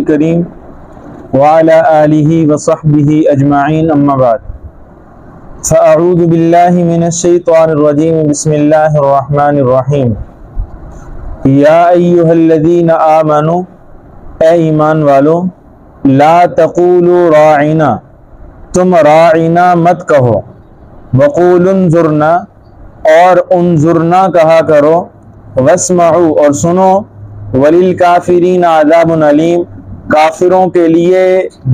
الكريم وعلى آله وصحبه أجمعين أما بعد فأعوذ بالله من الشيطان الرجيم بسم الله الرحمن الرحيم یا ایہا الذین آمنوا اے ایمان والو لا تقولوا راعنا تم راعنا مت کہو وقولوا انظرنا اور انظرنا کہا کرو واسمعوا اور سنو وللکافرین عذاب علیم کافروں کے لیے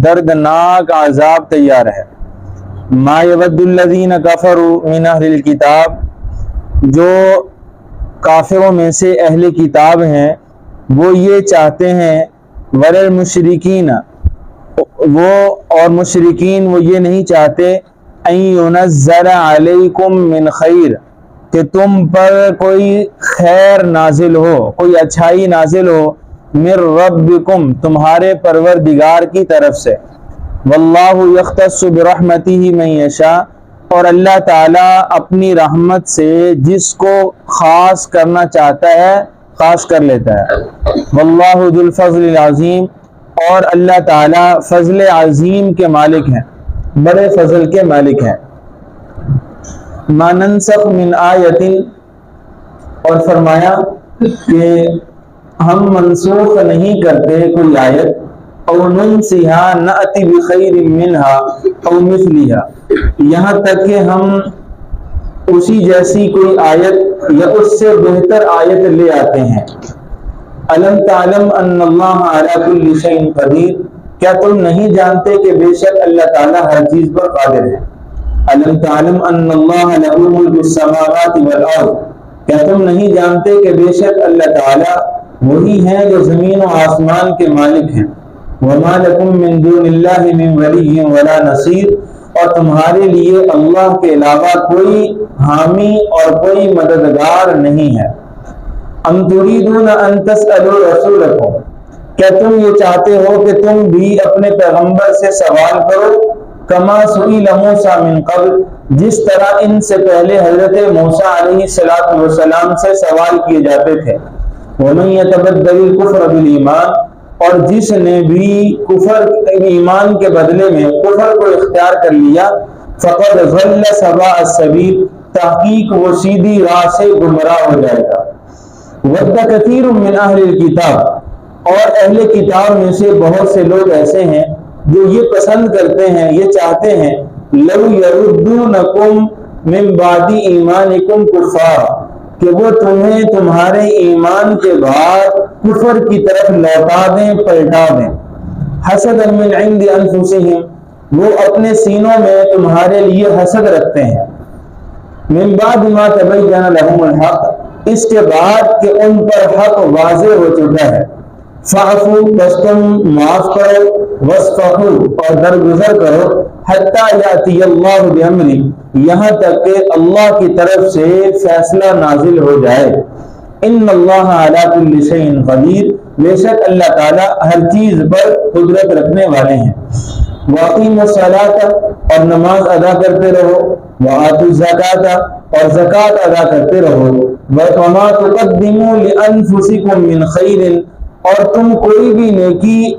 دردناک عذاب تیار ہے ما یود الذین کفروا من اہل الکتاب جو کافروں میں سے اہل کتاب ہیں وہ یہ چاہتے ہیں وللمشرکین مشرکین وہ یہ نہیں چاہتے ان ینزل علیکم من خیر کہ تم پر کوئی خیر نازل ہو کوئی اچھائی نازل ہو من ربکم تمہارے پروردگار کی طرف سے واللہ یختص برحمتہ من یشاء اور اللہ تعالیٰ اپنی رحمت سے جس کو خاص کرنا چاہتا ہے خاص کر لیتا ہے واللہ ذو الفضل العظیم اور اللہ تعالیٰ فضل عظیم کے مالک ہیں بڑے فضل کے مالک ہیں ما ننسخ من آیت اور فرمایا کہ ہم منسوخ نہیں کرتے کوئی آیت او ننسیہا نأتی بخیر منہا او مثلیہا یہاں تک کہ ہم اسی جیسی کوئی آیت یا اس سے بہتر آیت لے آتے ہیں الم تعلم ان اللہ علی کل شیء قدیر کیا تم نہیں جانتے کہ بے شک اللہ تعالیٰ ہر چیز پر قادر ہے الم تعلم ان اللہ لہ ملک السماوات والارض کیا تم نہیں جانتے کہ بے شک اللہ تعالیٰ وہی ہیں جو زمین و آسمان کے مالک ہیں وما لکم من دون اللہ من ولی ولا نصیر اور تمہارے لیے اللہ کے علاوہ کوئی حامی اور کوئی مددگار نہیں ہے ام تريدون ان تسألوا رسولکم کیا تم یہ چاہتے ہو کہ تم بھی اپنے پیغمبر سے سوال کرو کما سئل موسیٰ من قبل جس طرح ان سے پہلے حضرت موسیٰ علیہ السلام سے سوال کیے جاتے تھے ومن يتبدل الكفر بالایمان اور جس نے بھی کفر ایمان کے بدلے میں کفر کو اختیار کر لیا فقد ضل سواء السبیل تحقیق وہ سیدھی راہ سے گمراہ ہو جائے گا ود کثیر من اہل الکتاب اور اہل کتاب میں سے بہت سے لوگ ایسے ہیں جو یہ پسند کرتے ہیں یہ چاہتے ہیں لو یردونکم من بعد ایمانکم کفارا کہ وہ تمہیں تمہارے ایمان کے بعد کفر کی طرف لوٹا دیں پلٹا دیں حسدا من عند انفسہم وہ اپنے سینوں میں تمہارے لیے حسد رکھتے ہیں من بعد ما تبین لہم الحق اس کے بعد کہ ان پر حق واضح ہو چکا ہے فاعفو بس تم معاف کرو واسفحوا اور درگزر کرو حتی یاتی اللہ بامری یہاں تک کہ اللہ کی طرف سے فیصلہ نازل ہو جائے ان اللہ علی کل شیء قدیر بے شک اللہ تعالی ہر چیز پر قدرت رکھنے والے ہیں واقیموا الصلاۃ اور نماز ادا کرتے رہو وآتوا الزکاۃ اور زکوٰۃ ادا کرتے رہو وما تقدموا لانفسکم من خیر اور تم کوئی بھی نیکی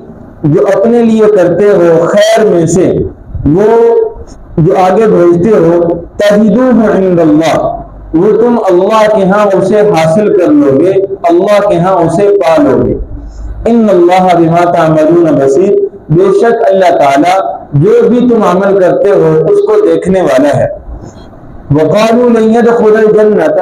جو اپنے لیے کرتے ہو خیر میں سے وہ جو آگے بھیجتے ہو تجدوہ عند اللہ وہ تم اللہ کے ہاں اسے حاصل کر لو گے اللہ کے ہاں اسے پا لو گے ان اللہ بما تعملون بصیر بے شک اللہ تعالی جو بھی تم عمل کرتے ہو اس کو دیکھنے والا ہے وقالوا لن يدخل الجنۃ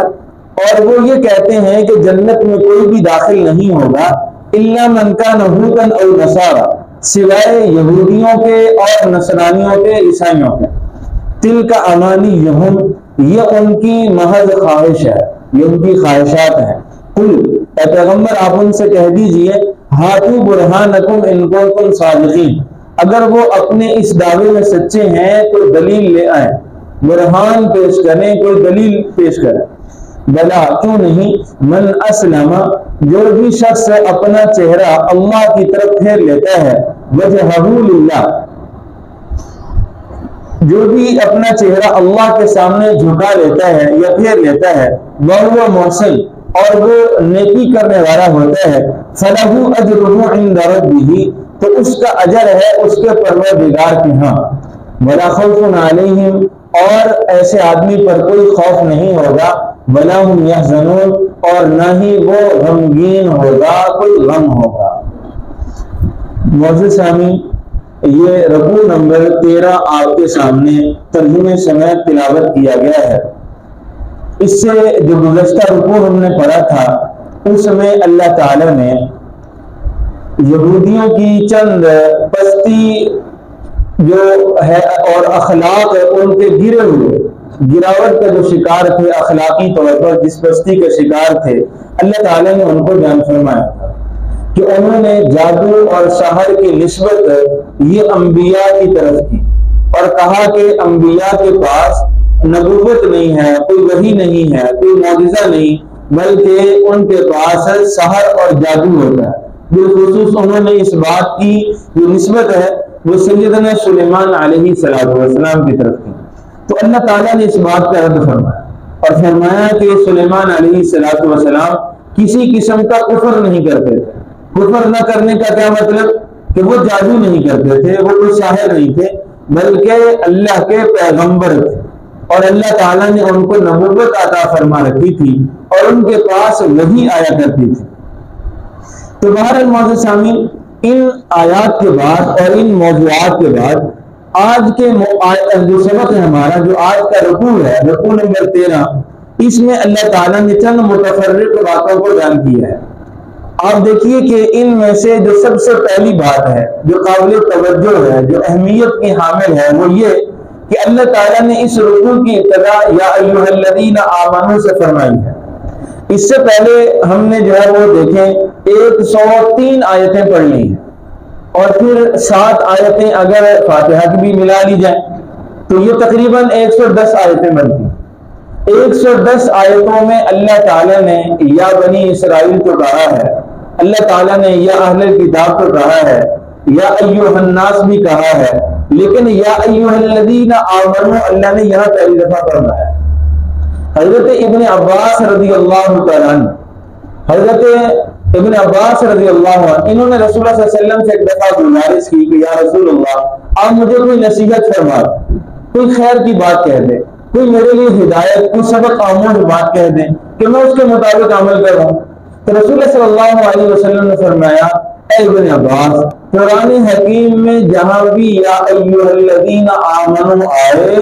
اور وہ یہ کہتے ہیں کہ جنت میں کوئی بھی داخل نہیں ہوگا الا من کان هودا او نصارى سوائے یہودیوں کے اور نصرانیوں کے عیسائیوں کے تلک امانیہم یہ ان کی محض خواہش ہے یہ ان کی خواہشات ہیں قل اے پیغمبر آپ ان سے کہہ دیجئے ہاتوا برہانکم ان کنتم صادقین اگر وہ اپنے اس دعوے میں سچے ہیں تو دلیل لے آئیں برہان پیش کریں کوئی دلیل پیش کریں بلا کیوں نہیں من اسلم جو بھی شخص اپنا چہرہ اللہ کی طرف پھیر لیتا ہے وجہہ للہ جو بھی اپنا چہرہ اللہ کے سامنے جھکا لیتا ہے یا پھیر لیتا ہے وہ محسن اور وہ نیکی کرنے والا ہوتا ہے فَلَهُ أَجْرُهُ عِنْدَ رَبِّهِ تو اس کا اجر ہے اس کے پروردگار کے ہاں وَلَا خَوْفٌ عَلَيْهِمْ اور ایسے آدمی پر کوئی خوف نہیں ہوگا وَلَا هُمْ يَحْزَنُونَ اور نہ ہی وہ غمگین ہوگا کوئی غم ہوگا۔ معزز سامعین، یہ رکوع نمبر 13 آپ کے سامنے ترجمے سمیت تلاوت کیا گیا ہے۔ اس سے جو گزشتہ رکوع ہم نے پڑھا تھا اس میں اللہ تعالی نے یہودیوں کی چند پستی جو ہے اور اخلاق ان کے گرے ہوئے گراوٹ کا جو شکار تھے، اخلاقی طور پر جس پستی کے شکار تھے، اللہ تعالی نے ان کو جان فرمایا تھا کہ انہوں نے جادو اور سحر کی نسبت یہ انبیاء کی طرف کی اور کہا کہ انبیاء کے پاس نبوت نہیں ہے، کوئی وحی نہیں ہے، کوئی معجزہ نہیں، بلکہ ان کے پاس سحر اور جادو ہوتا ہے۔ بالخصوص انہوں نے اس بات کی جو نسبت ہے وہ سیدنا سلیمان علیہ السلام کی طرف کی، تو اللہ تعالیٰ نے اس بات کا رد فرمایا اور فرمایا کہ سلیمان علیہ السلام کسی قسم کا کفر نہیں کرتے تھے۔ کفر نہ کرنے کا کیا مطلب کہ وہ جادو نہیں کرتے تھے، وہ کوئی ساحر نہیں تھے، بلکہ اللہ کے پیغمبر تھے اور اللہ تعالیٰ نے ان کو نبوت عطا فرما رکھی تھی اور ان کے پاس وحی آیا کرتی تھی۔ تو بہرحال معزز سامعین، ان آیات کے بعد اور ان موضوعات کے بعد آج کے جو سبق ہے ہمارا، جو آج کا رکوع ہے، رکوع نمبر 13، اس میں اللہ تعالیٰ نے چند متفرق باتوں کو بیان کیا ہے۔ آپ دیکھیے کہ ان میں سے جو سب سے پہلی بات ہے، جو قابل توجہ ہے، جو اہمیت کی حامل ہے، وہ یہ کہ اللہ تعالیٰ نے اس رکوع کی ابتدا یا ایھا الذین آمنوا سے فرمائی ہے۔ اس سے پہلے ہم نے جو ہے وہ دیکھیں 103 آیتیں پڑھ لی ہیں اور پھر 7 آیتیں اگر فاتحہ کی بھی ملا لی جائیں تو یہ تقریباً 110 آیتیں بنتی ہیں۔ 110 آیتوں میں اللہ تعالیٰ نے یا بنی اسرائیل کو کہا ہے، اللہ تعالیٰ نے یا اہل کتاب کو کہا ہے، یا ایھا الناس بھی کہا ہے، لیکن یا ایھا الذین آمنوا اللہ نے یہاں پہلی دفعہ فرمایا ہے۔ حضرت ابن عباس رضی اللہ تعالیٰ عنہ، حضرت ابن عباس رضی اللہ عنہ، انہوں نے رسول اللہ صلی اللہ علیہ وسلم سے ایک دفعہ گزارش کی کہ یا رسول اللہ آپ مجھے کوئی نصیحت فرما، کوئی خیر کی بات کہہ دیں، کوئی میرے لیے ہدایت، کوئی سبق آموز بات کہہ دیں کہ میں اس کے مطابق عمل کروں۔ تو رسول اللہ صلی اللہ علیہ وسلم نے فرمایا اے ابن عباس، قرآن حکیم میں جہاں بھی یا ایھا الذین آمنوا آئے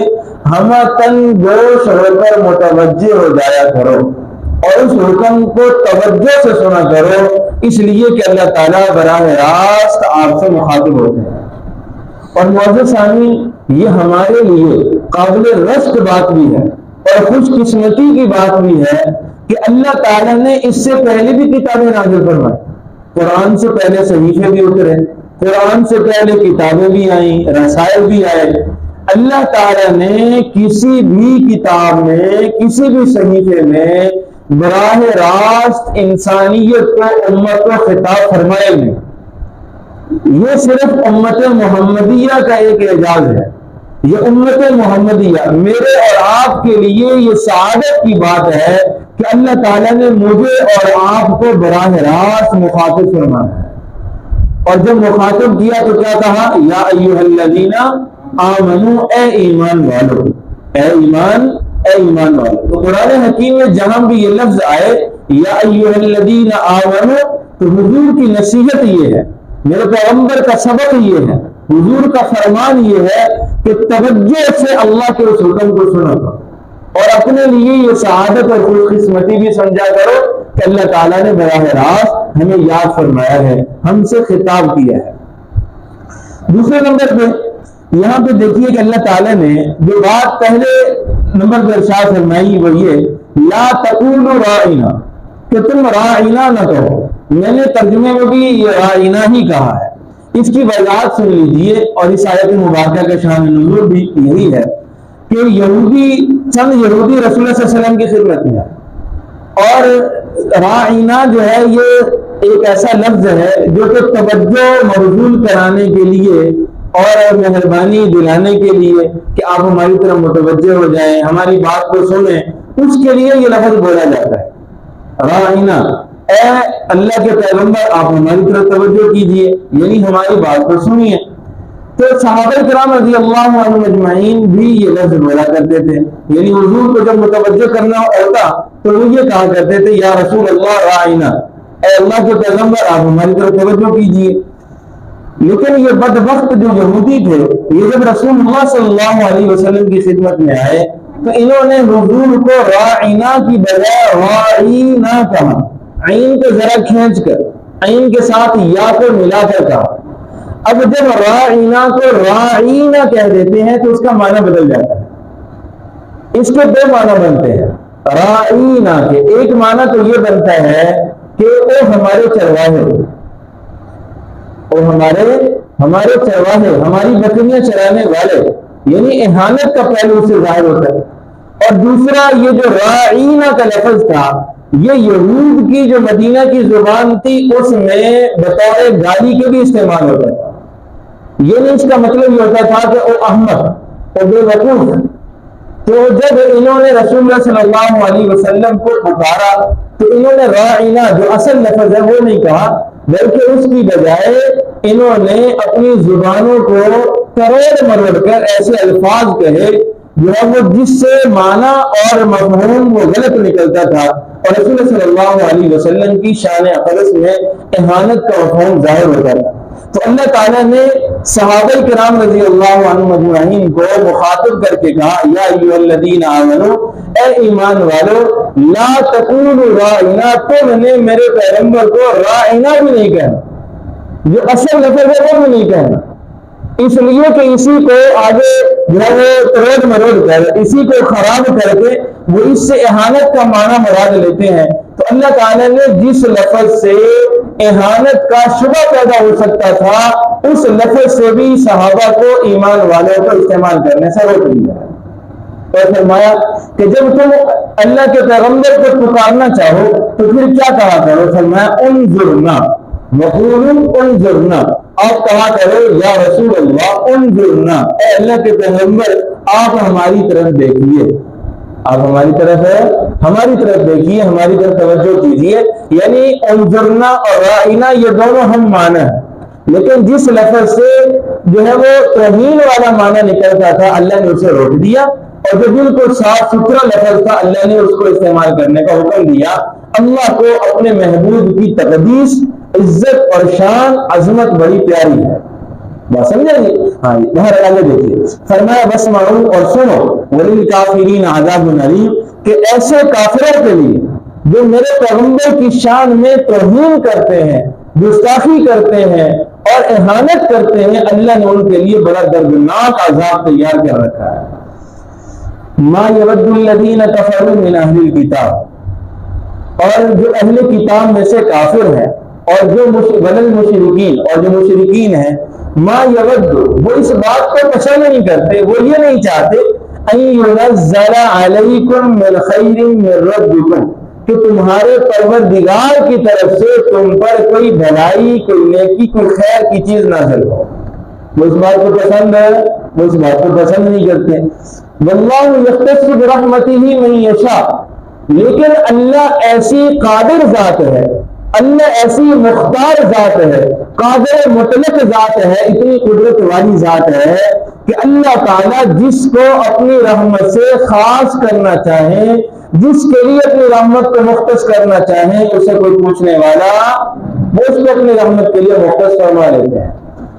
ہم تن گوش ہو کر متوجہ ہو جایا کرو اور اس حکم کو توجہ سے سنا کرو، اس لیے کہ اللہ تعالیٰ براہ راست آپ سے مخاطب ہوتے ہیں۔ اور معزز سامعین، یہ ہمارے لیے قابل رشک بات بھی ہے اور خوش قسمتی کی بات بھی ہے کہ اللہ تعالیٰ نے اس سے پہلے بھی کتابیں نازل فرمائی۔ قرآن سے پہلے صحیفے بھی اترے، قرآن سے پہلے کتابیں بھی آئیں، رسائل بھی آئے۔ اللہ تعالیٰ نے کسی بھی کتاب میں، کسی بھی صحیفے میں براہ راست انسانیت کو، امت کو خطاب فرمائے نہیں۔ یہ صرف امت محمدیہ کا ایک اعجاز ہے۔ یہ امت محمدیہ میرے اور آپ کے لیے یہ سعادت کی بات ہے کہ اللہ تعالیٰ نے مجھے اور آپ کو براہ راست مخاطب فرمایا ہے۔ اور جب مخاطب کیا تو کیا کہا؟ یا ایھا الذین آمنو، اے ایمان والو، اے ایمان والو۔ تو قرآن حکیم میں جہاں بھی یہ لفظ آئے یا ایھا الذین آمنو تو حضور کی نصیحت یہ ہے، میرے پیغمبر کا سبق یہ ہے، حضور کا فرمان یہ ہے کہ توجہ سے اللہ کے اس حکم کو سنا کرو اور اپنے لیے یہ سعادت اور خوش قسمتی بھی سمجھا کرو کہ اللہ تعالیٰ نے براہ راست ہمیں یاد فرمایا ہے، ہم سے خطاب کیا ہے۔ دوسرے نمبر پہ یہاں پہ دیکھیے کہ اللہ تعالیٰ نے جو بات پہلے نمبر پر ارشاد فرمائی وہ یہ لا تقولوا راعنا، کہ تم راعنا نہ کہو۔ میں نے ترجمے میں بھی یہ راعنا ہی کہا ہے۔ اس کی وضاحت سن لیجئے اور اس آیت مبارکہ کا شان نزول بھی یہی ہے کہ چند یہودی رسول اللہ صلی اللہ علیہ وسلم کی خدمت میں اور راعنا جو ہے یہ ایک ایسا لفظ ہے جو کہ توجہ مبذول کرانے کے لیے اور مہربانی دلانے کے لیے کہ آپ ہماری طرف متوجہ ہو جائیں، ہماری بات کو سنیں، اس کے لیے یہ لفظ بولا جاتا ہے۔ راعنا، اے اللہ کے پیغمبر آپ ہماری طرف توجہ کیجئے، یعنی ہماری بات کو سنیے۔ تو صحابہ کرام رضی اللہ عنہم اجمعین بھی یہ لفظ بولا کرتے تھے، یعنی حضور کو جب متوجہ کرنا ہوتا تو وہ یہ کہا کرتے تھے یا رسول اللہ راعنا، اے اللہ کے پیغمبر آپ ہماری طرف توجہ کیجئے۔ لیکن یہ بدبخت جو یہودی تھے، یہ جب رسول اللہ صلی اللہ علیہ وسلم کی خدمت میں آئے تو انہوں نے حضور کو راعنا کی بجائے راعینا کہا، عین کو ذرا کھینچ کر عین کے ساتھ یا کو ملا کر کہا۔ اب جب راعینا کو راعینا کہہ دیتے ہیں تو اس کا معنی بدل جاتا ہے۔ اس کے دو معنی بنتے ہیں راعینا کے، ایک معنی تو یہ بنتا ہے کہ وہ ہمارے چرواہے، وہ ہمارے چرواہے، ہماری بکریاں چرانے والے، یعنی اہانت کا پہلو سے ظاہر ہوتا ہے۔ اور دوسرا یہ جو راعینا کا لفظ تھا یہ یہود کی جو مدینہ کی زبان تھی اس میں بطور گالی کے بھی استعمال ہوتا ہے، یعنی اس کا مطلب یہ ہوتا تھا کہ وہ احمق، وہ بے وقوف۔ تو جب انہوں نے رسول اللہ صلی اللہ علیہ وسلم کو پکارا تو انہوں نے راعینا جو اصل لفظ ہے وہ نہیں کہا، بلکہ اس کی بجائے انہوں نے اپنی زبانوں کو تروڑ مروڑ کر ایسے الفاظ کہے جو ہے وہ جس سے معنی اور مفہوم وہ غلط نکلتا تھا، اور رسول صلی اللہ علیہ وسلم کی شان اقدس میں اہانت کا مفہوم ظاہر ہوتا تھا۔ تو اللہ تعالیٰ نے صحابہ کرام رضی اللہ عنہم اجمعین کو مخاطب کر کے کہا یا ایھا الذین آمنوا، اے ایمان والو، لا تقولوا راعنا، تم نے میرے پیغمبر کو راعنا بھی نہیں کہنا، جو اصل لفظ ہے وہ بھی نہیں کہنا، اس لیے کہ اسی کو آگے جو ہے وہ تروڑ مروڑ کر، اسی کو خراب کر کے وہ اس سے اہانت کا معنی مراد لیتے ہیں۔ تو اللہ تعالیٰ نے جس لفظ سے اہانت کا شبہ پیدا ہو سکتا تھا اس لفظ سے بھی صحابہ کو، ایمان والوں کو استعمال کرنے سے روک دیا۔ تو فرمایا کہ جب تم اللہ کے پیغمبر کو پکارنا چاہو تو پھر کیا کہا کرو؟ فرمایا انظرنا، وقولوا انظرنا، آپ کہا کرو یا رسول اللہ انظرنا، اے اللہ کے پیغمبر آپ ہماری طرف دیکھیے، آپ ہماری طرف دیکھیے، ہماری طرف توجہ کیجیے۔ یعنی انظرنا اور راعینا یہ دونوں ہم معنی ہیں، لیکن جس لفظ سے جو ہے وہ توہین والا معنی نکلتا تھا اللہ نے اسے روک دیا، اور جو بالکل صاف ستھرا لفظ تھا اللہ نے اس کو استعمال کرنے کا حکم دیا۔ اللہ کو اپنے محبوب کی تقدیس، عزت اور شان، عظمت بڑی پیاری ہے، بات سمجھیں گے؟ ہاں جی، باہر آگے دیکھیے، فرمایا واسمعوا، اور سنو، وللکافرین عذاب علیم، کہ ایسے کافروں کے لیے جو میرے پیغمبر کی شان میں توہین کرتے ہیں، گستاخی کرتے ہیں اور اہانت کرتے ہیں، اللہ نے ان کے لیے بڑا دردناک عذاب تیار کر رکھا ہے۔ ما یود الذین کفروا من اہل الکتاب، اور جو اہل کتاب میں سے کافر ہیں اور جو مشرکین، اور جو مشرکین ہیں، ما یود، وہ اس بات کو پسند نہیں کرتے، وہ یہ نہیں چاہتے ان ینزل علیکم من خیر من ربکم، کہ تمہارے پروردگار کی طرف سے تم پر کوئی بھلائی، کوئی نیکی، کوئی خیر کی چیز نازل ہو، وہ اس بات کو پسند ہے، وہ اس بات کو پسند نہیں کرتے۔ واللہ یختص برحمتہ من یشاء، لیکن اللہ ایسی قادر ذات ہے، اللہ ایسی مختار ذات ہے، قادر مطلق ذات ہے، اتنی قدرت والی ذات ہے کہ اللہ تعالیٰ جس کو اپنی رحمت سے خاص کرنا چاہے، جس کے لیے اپنی رحمت کو مختص کرنا چاہے، اسے کوئی پوچھنے والا وہ اس کو اپنی رحمت کے لیے مختص فرما لیتے ہیں۔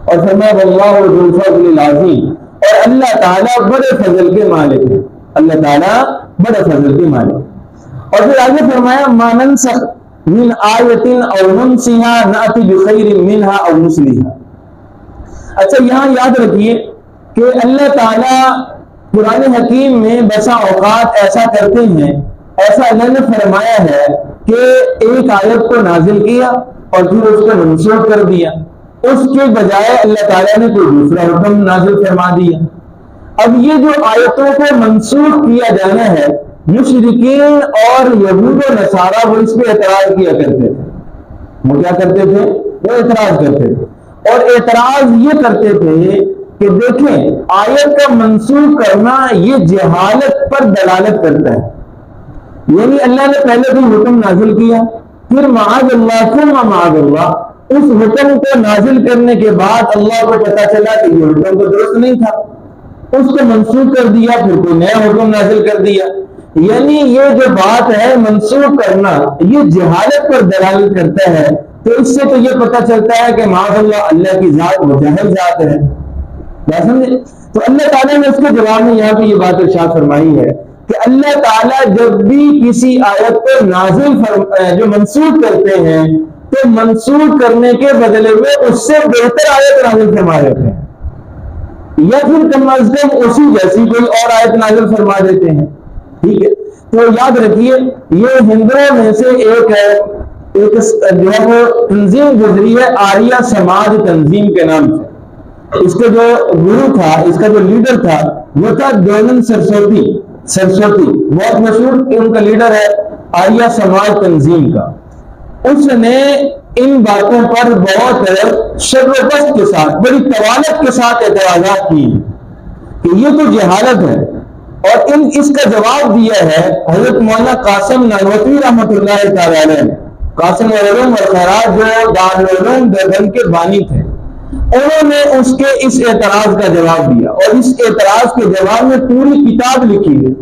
اور فرمایا واللہ ذو الفضل العظیم، اور اللہ تعالیٰ بڑے فضل کے مالک ہیں، اللہ تعالیٰ بڑے فضل کے مالک۔ اور پھر آگے فرمایا ما ننسخ من آیت او ننسها نأتی بخیر منها او مثلها۔ اچھا یہاں یاد رکھیے کہ اللہ تعالیٰ قرآن حکیم میں بسا اوقات ایسا کرتے ہیں، ایسا اللہ نے فرمایا ہے کہ ایک آیت کو نازل کیا اور پھر اس کو منسوخ کر دیا، اس کے بجائے اللہ تعالیٰ نے کوئی دوسرا حکم نازل فرما دیا۔ اب یہ جو آیتوں کو منسوخ کیا جانا ہے، مشرکین اور یہود و نصارہ وہ اس پہ اعتراض کیا کرتے تھے، وہ کیا کرتے تھے؟ وہ اعتراض کرتے تھے، اور اعتراض یہ کرتے تھے کہ دیکھیں آیت کا منسوخ کرنا یہ جہالت پر دلالت کرتا ہے، یعنی اللہ نے پہلے کوئی حکم نازل کیا، پھر معاذ اللہ ثم معاذ اللہ اس حکم کو نازل کرنے کے بعد اللہ کو پتا چلا کہ یہ حکم تو درست نہیں تھا، اس کو منسوخ کر دیا، پھر کوئی نیا حکم نازل کر دیا۔ یعنی یہ جو بات ہے منسوخ کرنا، یہ جہالت پر دلالت کرتا ہے۔ تو اس سے تو یہ پتا چلتا ہے کہ معاذ اللہ اللہ کی ذات مجہل ذات ہے، سمجھے؟ تو اللہ تعالیٰ نے اس کے جواب میں یہاں پہ یہ بات ارشاد فرمائی ہے کہ اللہ تعالیٰ جب بھی کسی آیت کو نازل جو منسوخ کرتے ہیں تو منسوخ کرنے کے بدلے میں اس سے بہتر آیت نازل فرما دیتے ہیں، یا پھر کم از کم اسی جیسی کوئی اور آیت نازل فرما دیتے ہیں۔ ٹھیک ہے، تو یاد رکھیے یہ ہندوؤں میں سے ایک ہے، ایک جو ہے وہ تنظیم گزری ہے آریہ سماج تنظیم کے نام سے۔ اس کا جو گرو تھا، اس کا جو لیڈر تھا وہ تھا دونن سرسوتی، بہت مشہور ان کا لیڈر ہے آریہ سماج تنظیم کا۔ اس نے ان باتوں پر بہت شربت کے ساتھ، بڑی طوالت کے ساتھ اعتراضات کی کہ یہ تو جہالت ہے، اور اس کا جواب دیا ہے حضرت مولانا قاسم نانوتوی رحمۃ اللہ تعالی علیہ نے۔ قاسم العلوم والخیرات جو دارالعلوم دیوبند کے بانی تھے، انہوں نے اس کے اس اعتراض کا جواب دیا، اور اس اعتراض کے جواب میں پوری کتاب لکھی ہے،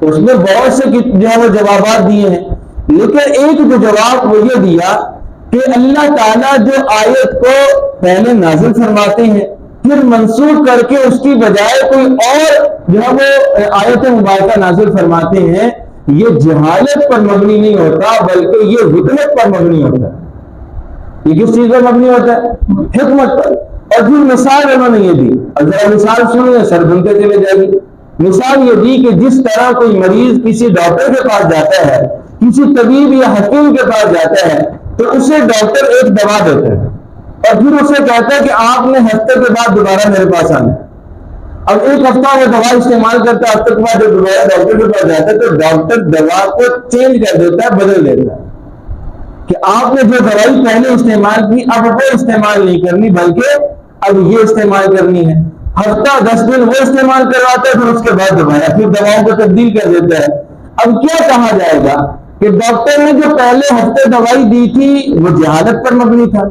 اس میں بہت سے جو ہے وہ جوابات دیے ہیں، لیکن ایک جو جواب وہ یہ دیا کہ اللہ تعالیٰ جو آیت کو پہلے نازل فرماتے ہیں پھر منسوخ کر کے اس کی بجائے کوئی اور جو ہے وہ آیت مبارکہ نازل فرماتے ہیں، یہ جہالت پر مبنی نہیں ہوتا بلکہ یہ حکمت پر مبنی ہوتا ہے۔ یہ کس چیز پر مبنی ہوتا ہے؟ حکمت پر۔ اور پھر مثال انہوں نے یہ دی، ذرا مثال سنیے، سر بنتے چلے جائے گی۔ مثال یہ دی کہ جس طرح کوئی مریض کسی ڈاکٹر کے پاس جاتا ہے، کسی طبیب یا حکیم کے پاس جاتا ہے، تو اسے ڈاکٹر ایک دوا دیتا ہے اور پھر اسے کہتا ہے کہ آپ نے ہفتے کے بعد دوبارہ میرے پاس آنا ہے۔ اب ایک ہفتہ وہ دوا استعمال کرتا ہے، ہفتے کے بعد جب دوبارہ ڈاکٹر کے پاس جاتا ہے تو ڈاکٹر دوا کو چینج کر دیتا ہے، بدل دیتا ہے کہ آپ نے جو دوائی پہلے استعمال کی اب وہ استعمال نہیں کرنی بلکہ اب یہ استعمال کرنی ہے۔ ہفتہ 10 دن وہ استعمال کرواتا ہے، پھر اس کے بعد دوبارہ پھر دواؤں کو تبدیل کر دیتا ہے۔ اب کیا کہا جائے گا کہ ڈاکٹر نے جو پہلے ہفتے دوائی دی تھی وہ جہالت پر مبنی تھا،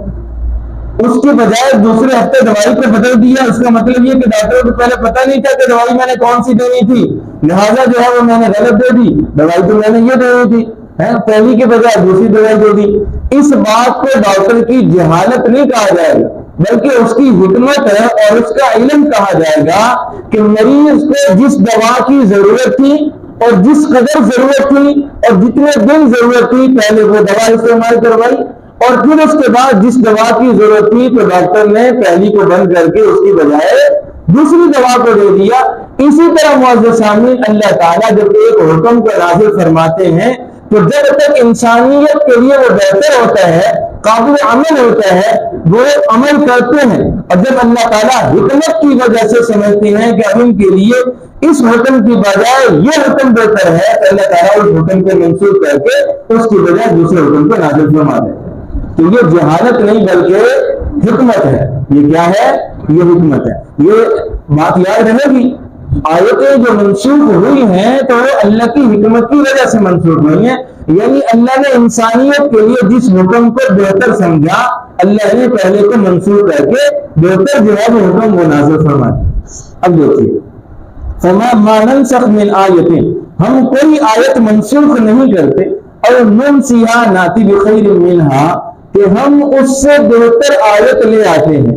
اس کے بجائے دوسرے ہفتے دوائی کو بدل دیا۔ اس کا مطلب یہ کہ ڈاکٹر کو پہلے پتہ نہیں تھا کہ دوائی میں نے کون سی دینی تھی، لہٰذا جو ہے وہ میں نے غلط دے دی، دوائی تو میں نے یہ دینی تھی، پہلی کے بجائے دوسری دوائی دے دی۔ اس بات کو ڈاکٹر کی جہالت نہیں کہا جائے گا بلکہ اس کی حکمت ہے اور اس کا علم کہا جائے گا کہ مریض کو جس دوا کی ضرورت تھی اور جس قدر ضرورت تھی اور جتنے دن ضرورت تھی پہلے وہ دوا استعمال کروائی، اور پھر اس کے بعد جس دوا کی ضرورت تھی تو ڈاکٹر نے پہلی کو بند کر کے اس کی بجائے دوسری دوا کو دے دیا۔ اسی طرح معزز سامعین، اللہ تعالیٰ جب ایک حکم کو نازل فرماتے ہیں تو جب تک انسانیت کے لیے وہ بہتر ہوتا ہے، قابل عمل ہوتا ہے، وہ عمل کرتے ہیں، اور جب اللہ تعالیٰ حکمت کی وجہ سے سمجھتے ہیں کہ اب ان کے لیے اس حکم کی بجائے یہ حکم بہتر ہے، تو اللہ تعالیٰ اس حکم کو منسوخ کر کے اس کی بجائے دوسرے حکم کو نازل فرما دیتے ہیں۔ تو یہ جہالت نہیں بلکہ حکمت ہے۔ یہ کیا ہے؟ یہ حکمت ہے۔ یہ بات یاد رہے گی، آیتیں جو منسوخ ہوئی ہیں تو وہ اللہ کی حکمت کی وجہ سے منسوخ ہوئی ہیں، یعنی اللہ نے انسانیت کے لیے جس حکم کو بہتر سمجھا اللہ نے پہلے کو منسوخ کر کے بہتر جو ہے وہ حکم وہ نازل فرما دیا۔ اب دیکھیے فما ما ننسخ من آیت، ہم کوئی آیت منسوخ نہیں کرتے، اور ننسیھا ناتی بخیر منھا، کہ ہم اس سے بہتر آیت لے آتے ہیں۔